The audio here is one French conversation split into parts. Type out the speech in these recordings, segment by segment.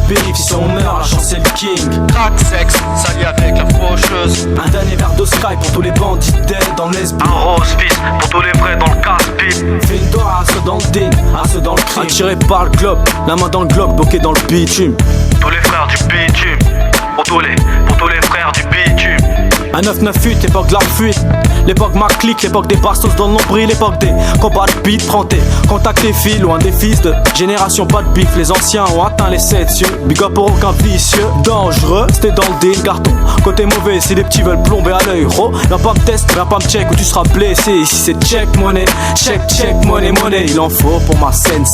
périph', si on meurt, la chance c'est le king. Crack, sexe, sali avec la faucheuse. Un dernier verre de Sky pour tous les bandits dead dans l'Esby. Un rose fils pour tous les vrais dans le casse-pipe. Fais une doigt à ceux dans le din, à ceux dans le crime. Attiré par le globe, la main dans le globe, bloqué dans le bitume. Tous les frères du bitume. Pour tous les frères du bitume. Un 998, l'époque de la fuite. L'époque ma clique, l'époque des bastos dans le nombril. L'époque des combats de beat, prends tes contacts tes filles. Loin des fils de génération, pas de bif. Les anciens ont atteint les 7 cieux. Big up pour aucun vicieux. Dangereux, c'était dans le deal, carton. Côté mauvais, si les petits veulent plomber à l'œil. Ro, viens pas me test, viens pas me check ou tu seras blessé. Ici c'est check money, check money. Il en faut pour ma scène.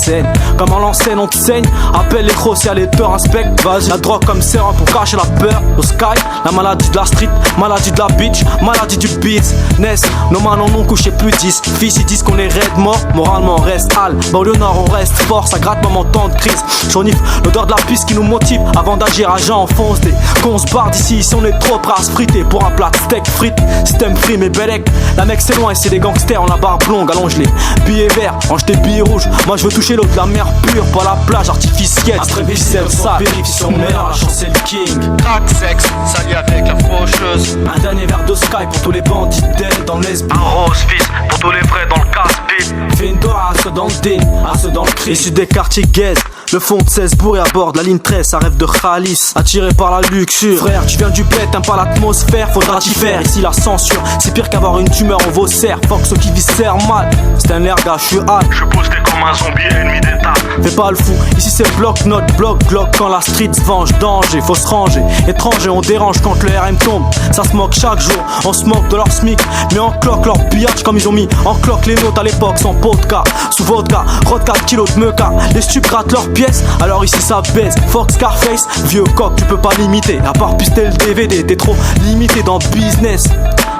Comme en l'enseigne, on te saigne. Appelle les gros si y'a les peurs, inspecte. Vas-y, la drogue comme sérum pour cacher la peur. Au sky, la maladie de la street, maladie de la bitch, maladie du business. Nos mains en ont couché plus 10. Fils ils disent qu'on est raide mort, moralement on reste hal. Banlieue nord on reste fort, ça gratte même en temps de crise. J'enifle l'odeur de la piste qui nous motive. Avant d'agir à jeun enfonce des qu'on se barre d'ici. Ici on est trop prêt à se friter pour un plat de steak frites. Système free mais bellec. La mec c'est loin et c'est des gangsters, on la barbe longue. Allonge les billets verts, range tes billets rouges. Moi je veux toucher l'eau de la mer pure, pas la plage artificielle. C'est ça, si on meurt, la chance c'est le king. Crack, sexe, sali avec la faucheuse. Un dernier verre de Sky pour tous les bandits dead dans l'Esby. Un rose fils pour tous les vrais dans le casse-pipe. Fais une doigt à ceux dans le din, à ceux dans le crime. Issu des quartiers gays, le fond de 16 bourré à bord de la ligne 13, ça rêve de Khalis. Attiré par la luxure, frère, tu viens du bled, t'aimes pas l'atmosphère, faudra t'y faire. Ici la censure, c'est pire qu'avoir une tumeur en vos serres. Fuck ceux qui viscèrent mal, c'est un air gars, je suis hâte. Je posté comme un zombie ennemi d'état. Fais pas le fou, ici c'est bloc note, bloc glock. Quand la street se venge, danger, faut se ranger. Étranger, on dérange quand le RM tombe. Ça se moque chaque jour, on se moque de leur smic. Mais en cloque leur pillage comme ils ont mis en cloque les notes à l'époque. Sans vodka, sous vodka, rod 4 kilos de meuca. Les stupes grattent leurs pièces, alors ici ça baisse. Fox, Scarface, vieux coq, tu peux pas limiter. À part pister le DVD, t'es trop limité dans le business.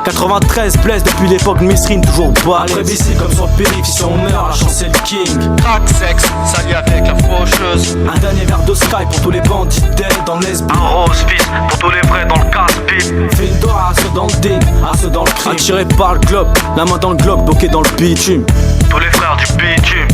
93 blesse depuis l'époque de Mesrine, toujours bas. Allez, ici comme sur périph', si on meurt, la chance c'est le king. Crack, sexe, sali avec la faucheuse. Un dernier verre de Sky pour tous les bandits dead dans l'Esby. Un rose fils pour tous les vrais dans le casse-pipe. Fais une doigt à ceux dans le din, à ceux dans le crime. Attiré par le globe, la main dans le globe, bloqué dans le bitume. Tous les frères du bitume.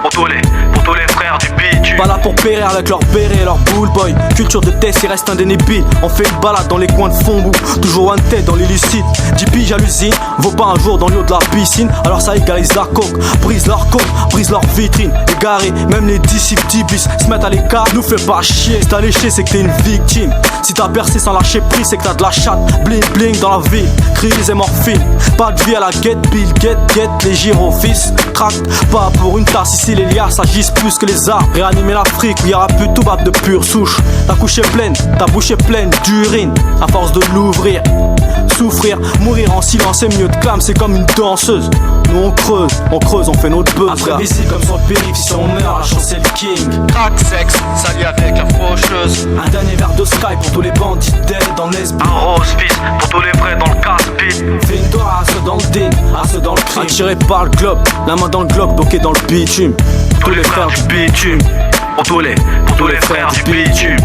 Pour tous les frères du bitume. Pas là pour périr avec leur béret et leur bull boy. Culture de test, il reste indénible. On fait une balade dans les coins de Fombou, toujours un tête dans l'illicite. JP j'hallucine, vaut pas un jour dans l'eau de la piscine. Alors ça égalise la coque, brise leur coque, brise leur vitrine. Égaré, même les disciples d'Iblis se mettent à l'écart. Nous fais pas chier, si t'as léché c'est que t'es une victime. Si t'as percé sans lâcher prise c'est que t'as de la chatte. Bling bling dans la ville, crise et morphine. Pas de vie à la get, Bill, get, les gyros fils. Tract, pas pour une tasse, ici les liasses agissent plus que les arts. Réanimer l'Afrique où y'aura plus tout bab de pure souche. Ta couche est pleine, ta bouche est pleine d'urine. À force de l'ouvrir, souffrir, mourir en silence c'est mieux de clame, c'est comme une danseuse. Nous on creuse, on fait notre buzz. Après ici comme sur le périph', si on meurt, la chance c'est le king. Crack, sexe, sali avec la faucheuse. Un dernier verre de Sky pour tous les bandits dead dans l'Esby. Un rose fils pour tous les vrais dans le casse-pipe. Fais une doigt à ceux dans le din, à ceux dans le crime. Attiré par le globe, la main dans le globe, bloqué dans le bitume. Tous les frères du bitume. Pour tous les frères du bitume.